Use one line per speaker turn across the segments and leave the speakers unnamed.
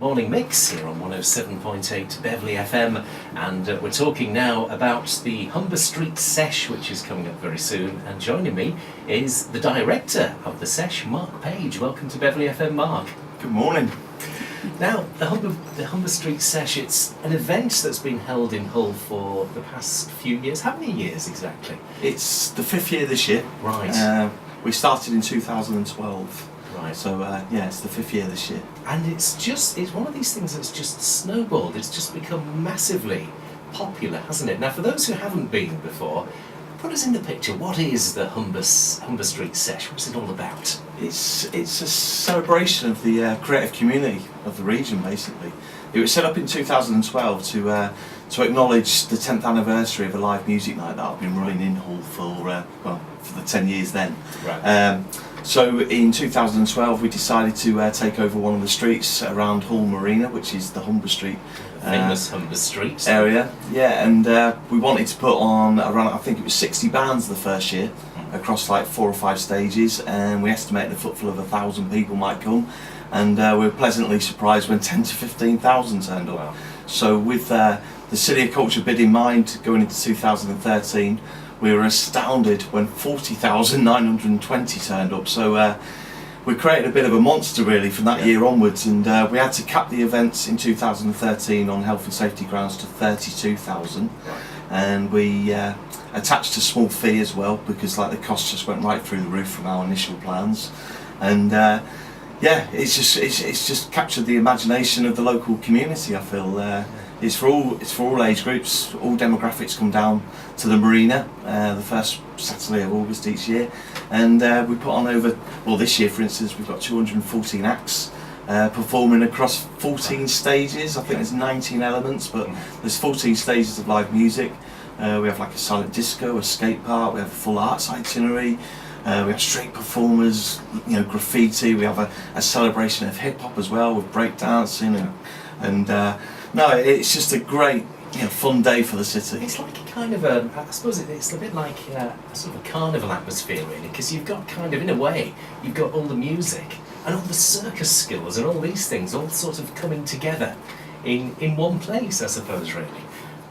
Morning Mix here on 107.8 Beverley FM, and we're talking now about the Humber Street Sesh, which is coming up very soon, and joining me is the director of the Sesh, Mark Page. Welcome to Beverley FM, Mark.
Good morning.
Now, the Humber Street Sesh, it's an event that's been held in Hull for the past few years. How many years exactly?
It's the 5th year this year.
Right.
We started in 2012.
Right.
So yeah, it's the 5th year this year.
And it's one of these things that's just snowballed. It's just become massively popular, hasn't it? Now, for those who haven't been before, put us in the picture. What is the Humber Street Sesh? What's it all about?
It's a celebration of the creative community of the region, basically. It was set up in 2012 to acknowledge the 10th anniversary of a live music night that I've been running in Hull for the 10 years then.
Right.
So in 2012 we decided to take over one of the streets around Hull Marina, which is the Humber Street
famous Humber Street
area. Yeah, and we wanted to put on around, I think it was 60 bands the first year, across like 4 or 5 stages, and we estimated a footfall of 1,000 people might come, and we were pleasantly surprised when 10 to 15,000 turned up.
Wow. So
with the City of Culture bid in mind, going into 2013, we were astounded when 40,920 turned up. So we created a bit of a monster really from that year onwards, and we had to cap the events in 2013 on health and safety grounds to 32,000, and we attached a small fee as well, because like the cost just went right through the roof from our initial plans, and yeah, it's just captured the imagination of the local community. I feel it's for all age groups, all demographics come down to the marina the first Saturday of August each year, and we put on over, well, this year for instance we've got 214 acts performing across 14 stages. I think there's 19 elements, but there's 14 stages of live music. We have like a silent disco, a skate park, we have a full arts itinerary. We have street performers, graffiti. We have a celebration of hip hop as well, with breakdancing, and no, it's just a great, fun day for the city.
it's like a kind of I suppose it's a bit like a sort of a carnival atmosphere really, because you've got kind of, in a way, you've got all the music and all the circus skills and all these things all sort of coming together in one place, I suppose, really.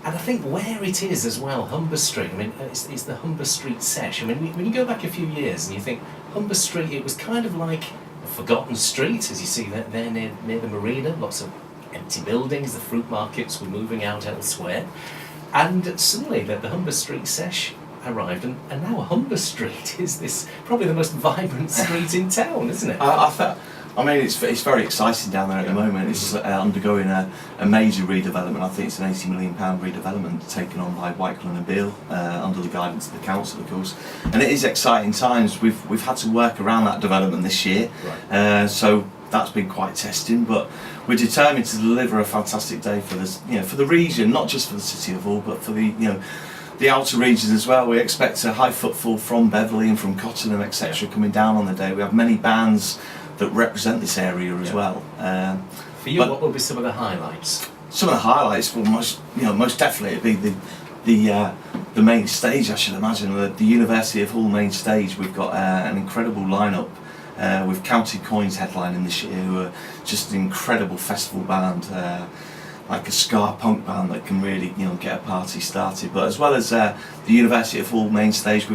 And I think where it is as well, Humber Street, I mean, it's the Humber Street Sesh. I mean, when you go back a few years and you think Humber Street, it was kind of like a forgotten street, as you see there near the marina, lots of empty buildings, the fruit markets were moving out elsewhere. And suddenly the Humber Street Sesh arrived, and now Humber Street is this probably the most vibrant street in town, isn't it?
I mean, it's very exciting down there at the moment. It's undergoing a major redevelopment. I think it's an £80 million redevelopment taken on by Whiteland and Beale under the guidance of the council, of course. And it is exciting times. We've had to work around that development this year, so that's been quite testing. But we're determined to deliver a fantastic day for this, for the region, not just for the city of Hull, but for the outer regions as well. We expect a high footfall from Beverley and from Cottenham, etc., coming down on the day. We have many bands that represent this area as well.
For you, what will be some of the highlights?
Some of the highlights will most definitely be the main stage, I should imagine. The University of Hull main stage. We've got an incredible lineup with Counted Coins headlining this year, who are just an incredible festival band, like a ska punk band that can really get a party started. But as well as the University of Hull main stage,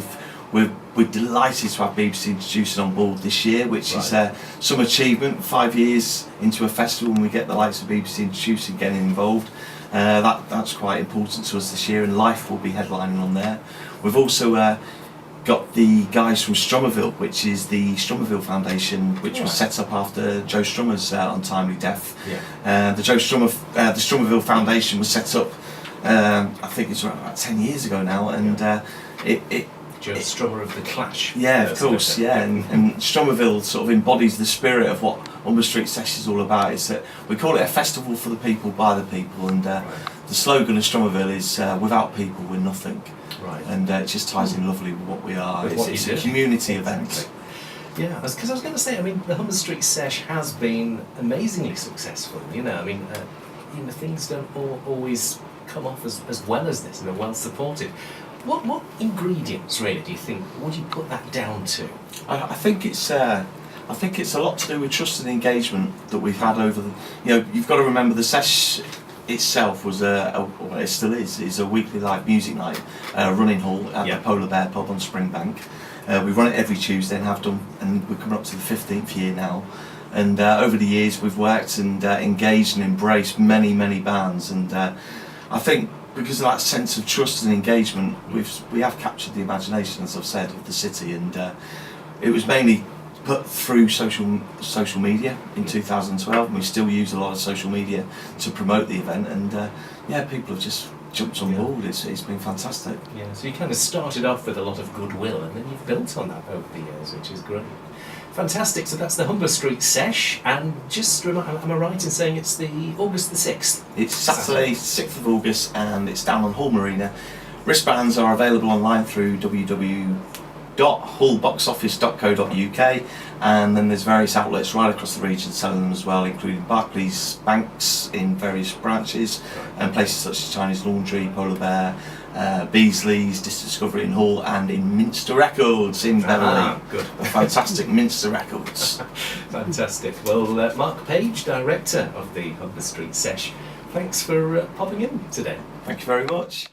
we're delighted to have BBC Introducing on board this year, which is some achievement. 5 years into a festival, and we get the likes of BBC Introducing getting involved. That's quite important to us this year, and Life will be headlining on there. We've also got the guys from Stromerville, which is the Stromerville Foundation, which was set up after Joe Strummer's untimely death. The Stromerville Foundation was set up, I think it's around about 10 years ago now, and
Joe Strummer of The Clash.
Yeah, of course, and Stromerville sort of embodies the spirit of what Humber Street Sesh is all about. It's that we call it a festival for the people, by the people, and the slogan of Stromerville is without people we're nothing.
Right.
And it just ties in lovely with what we are. It's a community event.
Yeah, because I was going to say, I mean, the Humber Street Sesh has been amazingly successful. Things don't always come off as well as this, and are well supported. What ingredients really do you think would you put that down to?
I think it's I think it's a lot to do with trust and engagement that we've had over the, you've got to remember the Sesh itself was well, it still is a weekly live music night, running hall at the Polar Bear pub on Springbank. We run it every Tuesday and have done, and we're coming up to the 15th year now. And over the years we've worked and engaged and embraced many bands, and I think because of that sense of trust and engagement, we have captured the imagination, as I've said, of the city, and it was mainly put through social media in 2012, and we still use a lot of social media to promote the event, and people have just jumped on board. It's been fantastic. Yeah,
so you kind of started off with a lot of goodwill, and then you've built on that over the years, which is great. Fantastic. So that's the Humber Street Sesh, and just am I right in saying it's the August the 6th?
It's Saturday 6th of August, and it's down on Hull Marina. Wristbands are available online through www.hullboxoffice.co.uk, and then there's various outlets right across the region selling them as well, including Barclays banks in various branches, and places such as Chinese Laundry, Polar Bear, Beasley's, Discovery in Hull, and in Minster Records in Beverley.
Good.
Fantastic Minster Records.
Fantastic. Well, Mark Page, Director of the Humber Street Sesh, thanks for popping in today.
Thank you very much.